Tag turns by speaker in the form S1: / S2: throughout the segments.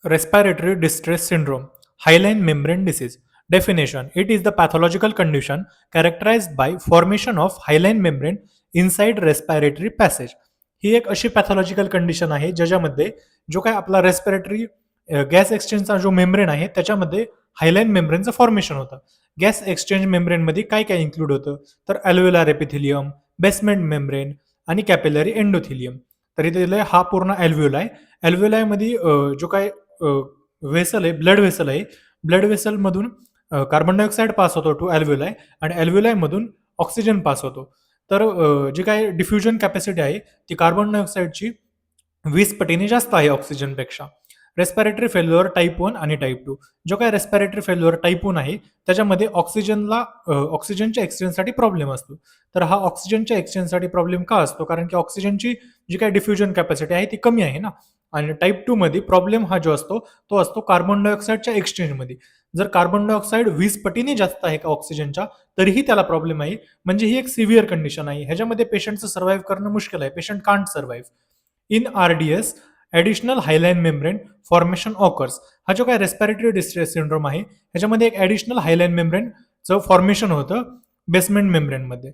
S1: Respiratory distress syndrome, hyaline membrane disease. Definition: it is the pathological condition characterized by formation of hyaline membrane inside respiratory passage. ही एक अशी pathological condition आहे ज्याच्यामध्ये जो काय आपला respiratory gas एक्सचेंजचा जो मेम्ब्रेन आहे त्याच्यामध्ये हायलाइन मेम्ब्रेनचं फॉर्मेशन होतं. गॅस एक्सचेंज मेम्ब्रेनमध्ये काय काय इन्क्लूड होतं, तर अल्व्हेओलार एपिथेलियम, बेसमेंट मेम्ब्रेन आणि कॅपिलरी एंडोथिलियम. तर इथे दिलंय हा पूर्ण अल्व्हेओलाय. अल्व्हेओलायमध्ये जो काय व्हेसल आहे, ब्लड व्हेसल आहे, ब्लड व्हेसलमधून कार्बन डायऑक्साईड पास होतो टू अल्व्हेओलाय आणि अल्व्हेओलायमधून ऑक्सिजन पास होतो. तर जी काही डिफ्युजन कॅपॅसिटी आहे ती कार्बन डायऑक्साईडची 20 पटीने जास्त आहे ऑक्सिजनपेक्षा. रेस्पिरेटरी फेल्युअर टाइप 1 आणि टाइप 2. जो काही रेस्पिरेटरी फेल्युअर टाइप 1 आहे त्याच्यामध्ये ऑक्सिजनच्या एक्सचेंजसाठी प्रॉब्लेम असतो. तर हा ऑक्सिजनच्या एक्सचेंजसाठी प्रॉब्लेम का असतो? कारण की ऑक्सिजनची जी काही डिफ्युजन कॅपॅसिटी आहे ती कमी आहे ना. आणि टाइप 2 मध्ये प्रॉब्लेम हा जो असतो तो असतो कार्बन डायऑक्साईडच्या एक्सचेंजमध्ये. जर कार्बन डायऑक्साईड 20 पटीने जास्त आहे का ऑक्सिजनच्या, तरीही त्याला प्रॉब्लेम आहे. म्हणजे ही एक सिव्हिअर कंडिशन आहे. ह्याच्यामध्ये पेशंटचं सर्व्हाइव्ह करणं मुश्किल आहे. Patient can't survive. In RDS additional hyaline membrane formation occurs. हा जो काय रेस्पिरेटरी डिस्ट्रेस सिंड्रोम आहे ह्याच्यामध्ये एक ॲडिशनल हायलाइन मेम्ब्रेनचं फॉर्मेशन होतं बेसमेंट मेम्ब्रेनमध्ये.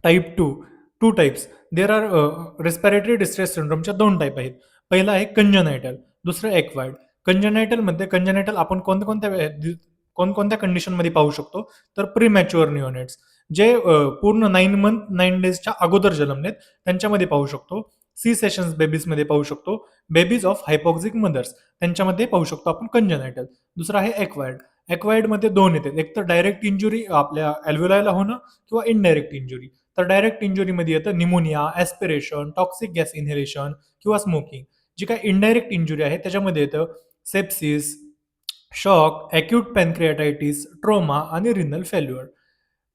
S1: Type 2, 2 types. There are respiratory distress सिंड्रोमच्या 2 टाइप आहेत. पहिला आहे कंजनायटल, दुसरं एक्वायर्ड. कंजनायटल आपण कोणकोणत्या कंडिशनमध्ये पाहू शकतो, तर प्रीमॅच्युअर निओनेट्स जे पूर्ण 9 मंथ 9 डेजच्या अगोदर जन्मलेत त्यांच्यामध्ये पाहू शकतो. सी सेशन्स बेबीजमध्ये पाहू शकतो. बेबीज ऑफ हायपॉक्सिक मदर्स त्यांच्यामध्ये पाहू शकतो आपण कंजनायटल. दुसरा आहे एक्वायर्ड. एक्वायर्डमध्ये 2 येतात. एक तर डायरेक्ट इंजुरी आपल्या अल्व्हेओलायला होणं किंवा इनडायरेक्ट इंजुरी. तर डायरेक्ट इंजुरीमध्ये येतं pneumonia, aspiration, toxic gas inhalation किंवा स्मोकिंग. जी काही इनडायरेक्ट इंजुरी आहे त्याच्यामध्ये येतं सेप्सिस, शॉक, ॲक्यूट पॅनक्रियाटायटिस, ट्रोमा आणि रिनल फेल्युअर.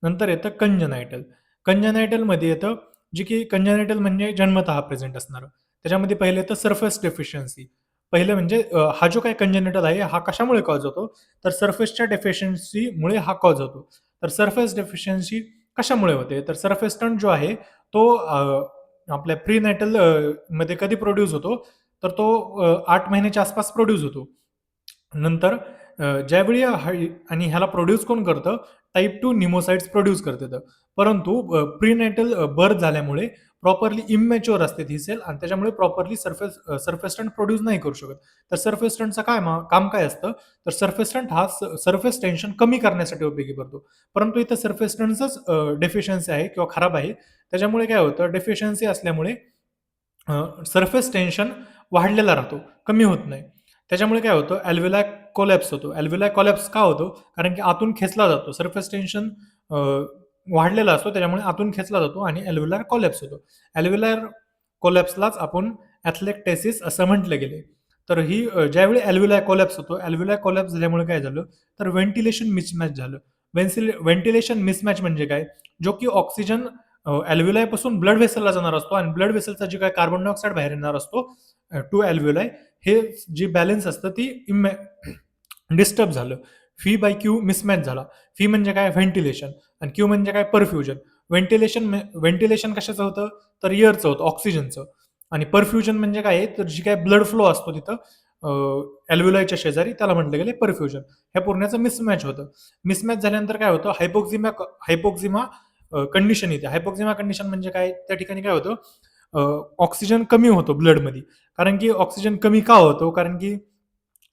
S1: नंतर येतं कंजनायटल. कंजनायटलमध्ये येतं जी की कंजनायटल म्हणजे जन्मतः प्रेझेंट असणारं. त्याच्यामध्ये पहिलं येतं सरफेस डेफिशियन्सी. पहिलं म्हणजे हा जो काही कंजनायटल आहे हा कशामुळे कॉज होतो, तर सरफेसच्या डेफिशियन्सीमुळे हा कॉज होतो. तर सरफेस डेफिशियन्सी कशामुळे होते, तर सरफेस स्टंट जो आहे तो आपल्या प्रीनॅटल मध्ये कधी प्रोड्यूस होतो, तर तो 8 महिन्याच्या आसपास प्रोड्यूस होतो. नंतर ज्यावेळी आणि ह्याला प्रोड्यूस कोण करतं, टाइप 2 निमोसाइट्स प्रोड्यूस करतात. परंतु प्रीनेटल बर्थ झाल्यामुळे प्रॉपरली इमॅच्युअर असते ही सेल आणि त्याच्यामुळे प्रॉपरली सरफेस स्टंट प्रोड्यूस नाही करू शकत. तर सरफेस स्टंटचं काम काय असतं, तर सरफेस स्टंट हा सरफेस टेन्शन कमी करण्यासाठी उपयोगी पडतो. परंतु इथं सरफेस स्टंटचंच डेफिशियन्सी आहे किंवा खराब आहे. त्याच्यामुळे काय होतं, डेफिशियन्सी असल्यामुळे सरफेस टेन्शन वाढलेला राहतो, कमी होत नाही. त्याच्यामुळे काय होतं, अल्व्हेओलाय कोलॅप्स होतो. अल्व्हेओलाय कोलॅप्स का होतो? कारण की आतून खेचला जातो. सरफेस टेन्शन वाढलेला असतो, त्याच्यामुळे आतून खेचला जातो आणि अल्व्हेओलार कोलॅप्स होतो. अल्व्हेओलार कोलॅप्सलाच आपण ॲथलेक्टेसिस असं म्हटलं गेले. तर ही ज्यावेळी अल्व्हेओलाय कोलॅप्स होतो, अल्व्हेओलाय कोलॅप्स झाल्यामुळे काय झालं, तर व्हेंटिलेशन मिसमॅच झालं. व्हेंटिलेशन मिसमॅच म्हणजे काय? जो की ऑक्सिजन अल्व्हेओलायपासून ब्लड व्हेसलला जाणार असतो आणि ब्लड व्हेसलचा जे काही कार्बन डायऑक्साईड बाहेर येणार असतो टू अल्व्हेओलाय, हे जे बॅलन्स असतं ती डिस्टर्ब झालं. फी बाय क्यू मिसमॅच झाला. फी म्हणजे काय? व्हेंटिलेशन आणि क्यू म्हणजे काय? परफ्युजन. व्हेंटिलेशन कशाचं होतं? तर एअरचं होतं, ऑक्सिजनचं. आणि परफ्युजन म्हणजे काय आहे? तर जी काय ब्लड फ्लो असतो तिथं अल्व्हेओलायच्या शेजारी त्याला म्हटलं गेलं परफ्युजन. ह्या पूर्णाचं मिसमॅच होतं. मिसमॅच झाल्यानंतर काय होतं? हायपोक्झिमा कंडिशन येते. हायपोक्झिमा कंडिशन म्हणजे काय? त्या ठिकाणी काय होतं? ऑक्सिजन कमी होतो ब्लडमध्ये. कारण की ऑक्सिजन कमी का होतो? कारण की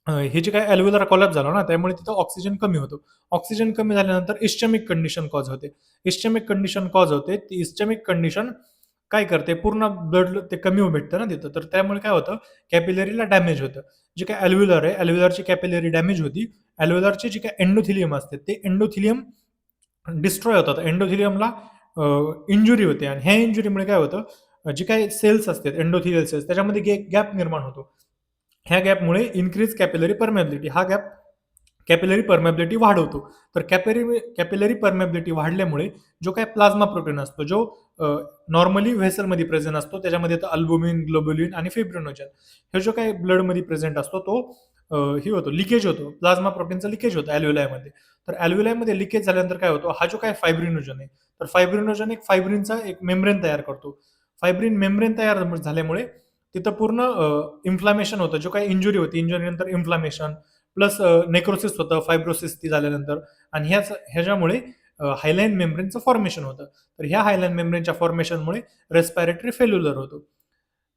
S1: हे जे काही अल्व्हेओलार कोलॅप्स झालं ना, त्यामुळे तिथं ऑक्सिजन कमी होतो. ऑक्सिजन कमी झाल्यानंतर इस्चेमिक कंडिशन कॉज होते. इस्चेमिक कंडिशन कॉज होते. ती इस्चेमिक कंडिशन काय करते? पूर्ण ब्लड ते कमी भेटतं ना तिथं. तर त्यामुळे काय होतं? कॅपिलरीला डॅमेज होतं. जे काही अल्व्हेओलार आहे, अल्व्हेओलारची कॅपिलरी डॅमेज होती. अल्व्हेओलारचे जे काही एंडोथिलियम असते, ते एंडोथिलियम डिस्ट्रॉय होतात. एंडोथिलियमला इंजुरी होते आणि ह्या इंजुरीमुळे काय होतं? जे काही सेल्स असतात, एंडोथिलियल सेल्स त्याच्यामध्ये गॅप निर्माण होतो. ह्या गॅपमुळे इन्क्रीज कॅपिलरी परमेबिलिटी, हा गॅप कॅपिलरी परमेबिलिटी वाढवतो. तर कॅपिलरी परमेबिलिटी वाढल्यामुळे जो काही प्लाझ्मा प्रोटीन असतो, जो नॉर्मली व्हेसलमध्ये प्रेझेंट असतो, त्याच्यामध्ये येतं अल्बुमिन, ग्लोब्युलिन आणि फिब्रिनोजन. हे जो काही ब्लडमध्ये प्रेझेंट असतो तो हे होतो, लिकेज होतो. प्लाझ्मा प्रोटीनचं लिकेज होतं अल्व्हेओलायमध्ये. तर अल्व्हेओलायमध्ये लिकेज झाल्यानंतर काय होतं? हा जो काही फायब्रिनोजन आहे, तर फायब्रिनोजन एक फायब्रिनचा एक मेम्ब्रेन तयार करतो. फायब्रिन मेम्ब्रेन तयार झाल्यामुळे तिथं पूर्ण इन्फ्लामेशन होतं, जो काही इंजुरी होती, इंजुरीनंतर इन्फ्लामेशन प्लस नेक्रोसिस होतं, फायब्रोसिस ती झाल्यानंतर आणि ह्याच्यामुळे हायलाईन मेम्ब्रेनचं फॉर्मेशन होतं. तर ह्या हायलाईन मेम्ब्रेनच्या फॉर्मेशनमुळे रेस्पिरेटरी फेल्युलर होतो.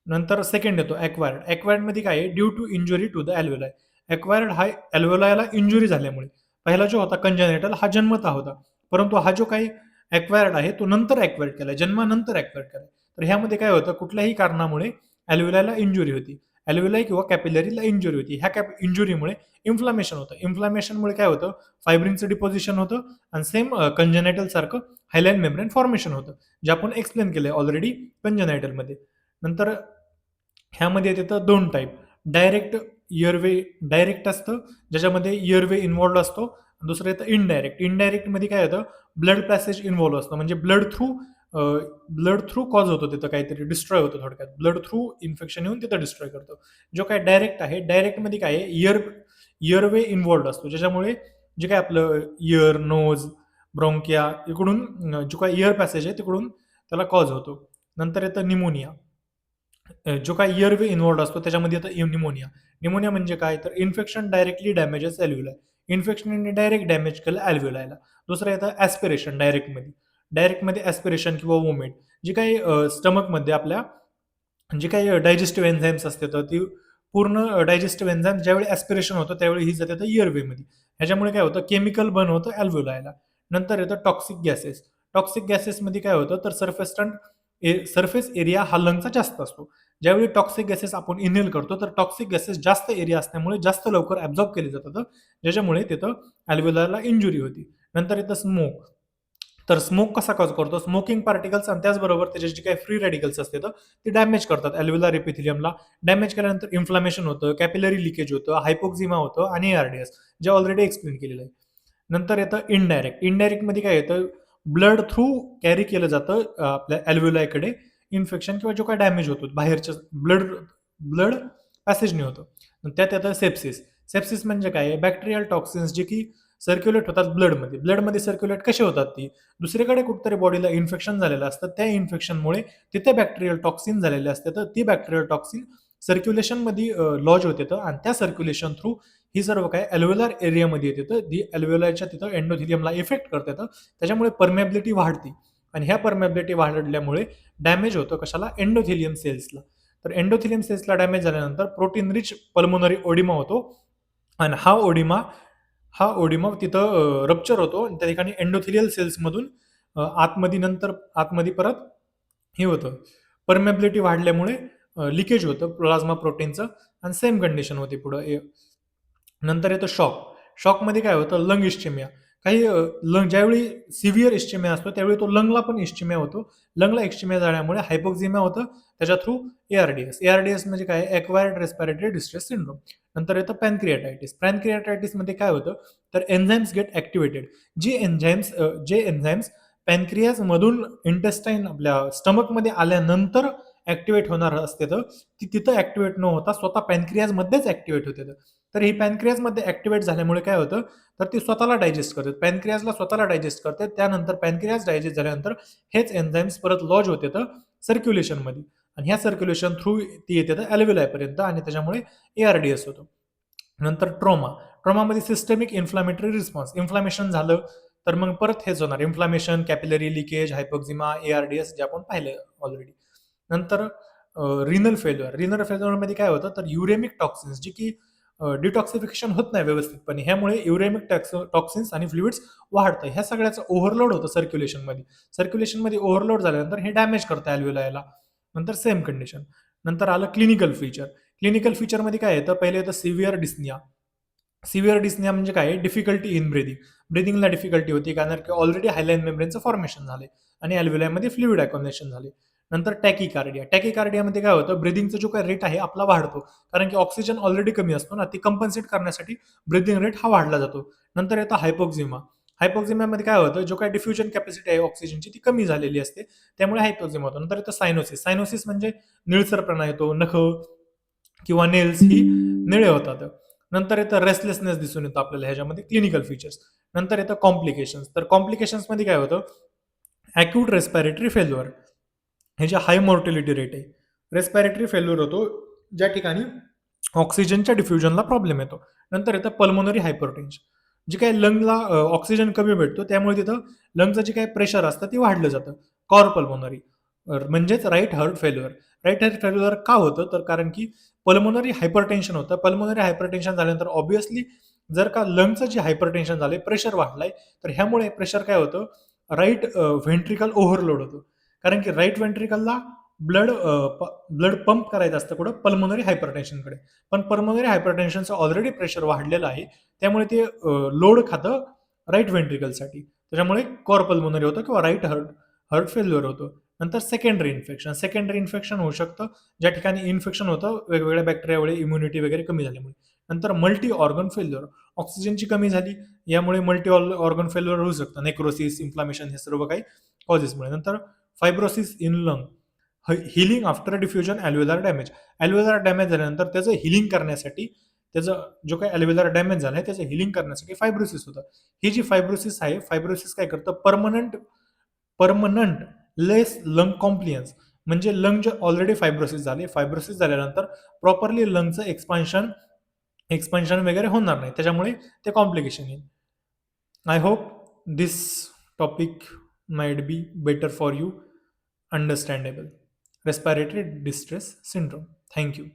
S1: नंतर सेकंड येतो ॲक्वायर्ड. ॲक्वायर्डमध्ये काय आहे? Due to injury to the alveoli. Acquired हा अल्व्हेओलायला इंजुरी झाल्यामुळे. पहिला जो होता कंजेनिटल हा जन्मतः होता. परंतु हा जो काही ॲक्वायर्ड आहे तो नंतर ॲक्वायर्ड केला, जन्मानंतर ॲक्वायर्ड केला. तर ह्यामध्ये काय होतं? कुठल्याही कारणामुळे अल्व्हेओलायला इंजुरी होती. अल्व्हेओलाई किंवा कॅपिलरीला इंजुरी होती. ह्या इंजुरीमुळे इन्फ्लामेशन होतं. इन्फ्लामेशनमुळे काय होतं? फायब्रिनचं डिपॉझिशन होतं आणि सेम कंजेनायटल सारखं हायलाईन मेम्ब्रेन फॉर्मेशन होतं. जे आपण एक्सप्लेन केलंय ऑलरेडी कंजेनायटलमध्ये. नंतर ह्यामध्ये येतं दोन टाईप. डायरेक्ट इयरवे डायरेक्ट असतं, ज्याच्यामध्ये इयरवे इन्व्हॉल्व्ड असतो. दुसरं येतं इनडायरेक्ट. इनडायरेक्टमध्ये काय होतं? ब्लड पॅसेज इन्व्हॉल्व असतं. म्हणजे ब्लड थ्रू कॉज होतो तिथं काहीतरी डिस्ट्रॉय होतो थोडक्यात. ब्लड थ्रू इन्फेक्शन येऊन तिथं डिस्ट्रॉय करतो. जो काय डायरेक्ट आहे, डायरेक्टमध्ये काय आहे? इयरवे इन्व्हॉल्व्ड असतो, ज्याच्यामुळे जे काय आपलं इयर, नोज, ब्रोंकिया इकडून जो काय इयर पॅसेज आहे तिकडून त्याला कॉज होतो. नंतर येतं निमोनिया. जो काही इयरवे इन्व्हॉल्व्ड असतो त्याच्यामध्ये येतं निमोनिया. निमोनिया म्हणजे काय? तर इन्फेक्शन डायरेक्टली डॅमेजेस अल्व्हेओलाई. इन्फेक्शनने डायरेक्ट डॅमेज केलं अल्व्हेओलायला. दुसरं येतं ॲस्पिरेशन डायरेक्टमध्ये. डायरेक्टमध्ये ॲस्पिरेशन किंवा वोमिट. जी काही स्टमकमध्ये आपल्या जे काही डायजेस्टिव्ह एन्झाईम्स असतात तर ती पूर्ण डायजेस्टिव्ह एन्झाईम ज्यावेळी ॲस्पिरेशन होतं त्यावेळी ही जाते इयरवेमध्ये. ह्याच्यामुळे काय होतं? केमिकल बर्न होतं अल्व्हेओलायला. नंतर येतं टॉक्सिक गॅसेस. टॉक्सिक गॅसेसमध्ये काय होतं? तर सरफेस एरिया हा लंगचा जास्त असतो. ज्यावेळी टॉक्सिक गॅसेस आपण इनहेल करतो तर टॉक्सिक गॅसेस जास्त एरिया असल्यामुळे जास्त लवकर ॲब्झॉर्ब केले जातात, ज्याच्यामुळे तिथं अल्व्हेओलाला इंजुरी होती. नंतर येतं स्मोक. तर स्मोक कसा कॉज करतो? स्मोकिंग पार्टिकल्स आणि त्याचबरोबर त्याचे जे काही फ्री रॅडिकल्स असतात ते डॅमेज करतात अल्व्हेओलार एपिथेलियमला. डॅमेज केल्यानंतर इन्फ्लामेशन होतं, कॅपिलरी लिकेज होतं, हायपोक्झिमा होतं आणि ARDS, जे ऑलरेडी एक्सप्लेन केलेलं आहे. नंतर येतं इनडायरेक्ट. इनडायरेक्टमध्ये काय येतं? ब्लड थ्रू कॅरी केलं जातं आपल्या अल्व्हेओलायकडे इन्फेक्शन किंवा जो काही डॅमेज होतो बाहेरच्या ब्लड ब्लड पॅसेजने होतो. त्यात येतं सेप्सिस. सेप्सिस म्हणजे काय? बॅक्टेरियल टॉक्सिन्स जे की सर्क्युलेट होतात ब्लडमध्ये. ब्लडमध्ये सर्क्युलेट कसे होतात ती? दुसरीकडे कुठेतरी बॉडीला इन्फेक्शन झालेलं असतं. त्या इन्फेक्शनमुळे तिथे बॅक्टेरियल टॉक्सिन झालेले असते. तर ती बॅक्टेरियल टॉक्सिन सर्क्युलेशनमध्ये लॉज होते आणि त्या सर्क्युलेशन थ्रू ही सर्व काय अल्व्हेओलार एरियामध्ये येते. तर ती अल्व्हेओलारच्या तिथं एंडोथिलियमला इफेक्ट करते. त्याच्यामुळे परमेबिलिटी वाढते आणि ह्या परमेबिलिटी वाढल्यामुळे डॅमेज होतं कशाला? एंडोथिलियम सेल्सला. तर एंडोथिलियम सेल्सला डॅमेज झाल्यानंतर प्रोटीन रिच पल्मोनरी ओडिमा होतो आणि हा ओडिमा तिथं रप्चर होतो आणि त्या ठिकाणी एंडोथिलियल सेल्समधून आतमध्ये परत हे होतं, परमेबिलिटी वाढल्यामुळे लिकेज होतं प्लाझ्मा प्रोटीनचं आणि सेम कंडिशन होती पुढं. नंतर येतं शॉक. शॉकमध्ये काय होतं? Lung ischaemia. लंग ज्यावेळी सिव्हिअर इस्चेमिया असतो त्यावेळी तो लंगला पण इस्चेमिया होतो. लंगला इस्चेमिया झाल्यामुळे हायपोक्झिमिया होतं. त्याच्या थ्रू ARDS. ARDS म्हणजे काय? Acquired respiratory distress syndrome. नंतर येतं पॅनक्रियाटायटिस. पॅनक्रियाटायटिसमध्ये काय होतं? तर एन्झाईम्स गेट ॲक्टिव्हेटेड. जे एन्झाईम्स पॅनक्रियाजमधून इंटेस्टाईन आपल्या स्टमकमध्ये आल्यानंतर ॲक्टिव्हेट होणार असते तर ती तिथं ॲक्टिव्हेट न होता स्वतः पॅनक्रियाजमध्येच ॲक्टिव्हेट होते. तर ही पॅनक्रियाजमध्ये ॲक्टिव्हेट झाल्यामुळे काय होतं? तर ती स्वतःला डायजेस्ट करते. पॅनक्रियाजला स्वतःला डायजेस्ट करते. त्यानंतर पॅनक्रियाज डायजेस्ट झाल्यानंतर हेच एन्झाईम्स परत लॉज होते तर सर्क्युलेशनमध्ये आणि ह्या सर्क्युलेशन थ्रू ती येते तर अल्व्हेओलायपर्यंत आणि त्याच्यामुळे ARDS होतो. नंतर ट्रॉमा. ट्रॉमामध्ये सिस्टमिक इन्फ्लामेटरी रिस्पॉन्स. इन्फ्लामेशन झालं तर मग परत हेच होणार. Inflammation, capillary leakage, hypoxemia, ARDS जे आपण पाहिलं ऑलरेडी. नंतर रिनल फेल्युअर. रिनल फेल्युअरमध्ये काय होतं? तर युरेमिक टॉक्सिन्स जी की डिटॉक्सिफिकेशन होत नाही व्यवस्थितपणे. ह्यामुळे युरेमिक टॉक्सिन्स आणि फ्लुइड्स वाढतं. ह्या सगळ्याचं ओव्हरलोड होतं सर्क्युलेशनमध्ये. सर्क्युलेशनमध्ये ओव्हरलोड झाल्यानंतर हे डॅमेज करतं अल्व्हेओलायला. नंतर सेम कंडिशन. नंतर आलं क्लिनिकल फीचर. क्लिनिकल फीचरमध्ये काय येतं? पहिले येतं सिव्हिअर डिस्निया. सिव्हिअर डिस्निया म्हणजे काय? Difficulty in breathing. ब्रिदिंगला डिफिकल्टी होती कारण की ऑलरेडी हायलाईन मेम्ब्रेनचं फॉर्मेशन झाले आणि अल्व्हेओलायमध्ये फ्लुइड अकॉमोडेशन झाले. नंतर टॅकीकार्डिया. टॅकीकार्डियामध्ये काय होतं? ब्रिदिंगचा जो काही रेट आहे आपला वाढतो. कारण की ऑक्सिजन ऑलरेडी कमी असतो ना, ती कंपन्सेट करण्यासाठी ब्रिदिंग रेट हा वाढला जातो. नंतर येतं हायपोक्झिमा. हायपोक्झिमामध्ये काय होतं? जो काही डिफ्युजन कॅपॅसिटी आहे ऑक्सिजनची ती कमी झालेली असते. त्यामुळे हायपोक्झिमा होतो. नंतर येतं सायनोसिस. सायनोसिस म्हणजे निळसरपणा येतो. नखं किंवा नेल्स ही निळे होतात. नंतर येतं रेस्टलेसनेस दिसून येतो आपल्याला ह्याच्यामध्ये क्लिनिकल फीचर्स. नंतर येतं कॉम्प्लिकेशन्स. तर कॉम्प्लिकेशन्समध्ये काय होतं? Acute respiratory failure. हे जे हाय मॉर्टिलिटी रेट आहे. रेस्पिरेटरी फेल्युअर होतो, ज्या ठिकाणी ऑक्सिजनच्या डिफ्युजनला प्रॉब्लेम येतो. नंतर येतं पल्मोनरी हायपरटेन्शन. जे काही लंगला ऑक्सिजन कमी भेटतो, त्यामुळे तिथं लंगचं जे काही प्रेशर असतं ते वाढलं जातं. कॉर पल्मोनरी म्हणजेच right heart failure. Right heart failure का होतं? तर कारण की पल्मोनरी हायपरटेन्शन होतं. पल्मोनरी हायपरटेन्शन झाल्यानंतर ऑब्व्हियसली जर का लंगचं जे हायपरटेन्शन झालंय, प्रेशर वाढलाय, तर ह्यामुळे प्रेशर काय होतं? राईट व्हेंट्रिकल ओव्हरलोड होतो. कारण की राईट व्हेंट्रिकलला ब्लड ब्लड पंप करायचं असतं कुठं? पल्मोनरी हायपरटेन्शनकडे. पण पल्मोनरी हायपरटेन्शनचं ऑलरेडी प्रेशर वाढलेलं आहे. त्यामुळे ते लोड खातं राईट व्हेंट्रिकलसाठी. त्याच्यामुळे कॉर पल्मोनरी होतं किंवा राईट हार्ट हार्ट फेल्युअर होतं. नंतर सेकंडरी इन्फेक्शन. सेकंडरी इन्फेक्शन होऊ शकतं, ज्या ठिकाणी इन्फेक्शन होतं वेगवेगळ्या बॅक्टेरियामुळे, इम्युनिटी वगैरे कमी झाल्यामुळे. नंतर मल्टी ऑर्गन फेल्युअर. ऑक्सिजनची कमी झाली, यामुळे मल्टी ऑर्गन फेल्युअर होऊ शकतं. नेक्रोसिस, इन्फ्लामेशन हे सर्व काही कॉजेसमुळे. नंतर fibrosis in lung. Healing after diffusion alveolar damage. Alveolar damage झाल्यानंतर त्याचं हिलिंग करण्यासाठी, त्याचं जो काही ॲल्व्हेओलार डॅमेज झाला आहे त्याचं हिलिंग करण्यासाठी फायब्रोसिस होतं. ही जी फायब्रोसिस आहे, फायब्रोसिस काय करतं? परमनंट लेस लंग कॉम्प्लियन्स, म्हणजे लंग जे ऑलरेडी फायब्रोसिस झाले, फायब्रोसिस झाल्यानंतर प्रॉपरली लंगचं एक्सपान्शन एक्सपान्शन वगैरे होणार नाही. त्याच्यामुळे ते कॉम्प्लिकेशन येईल. I hope this topic might be better for you understandable. Respiratory distress syndrome. Thank you.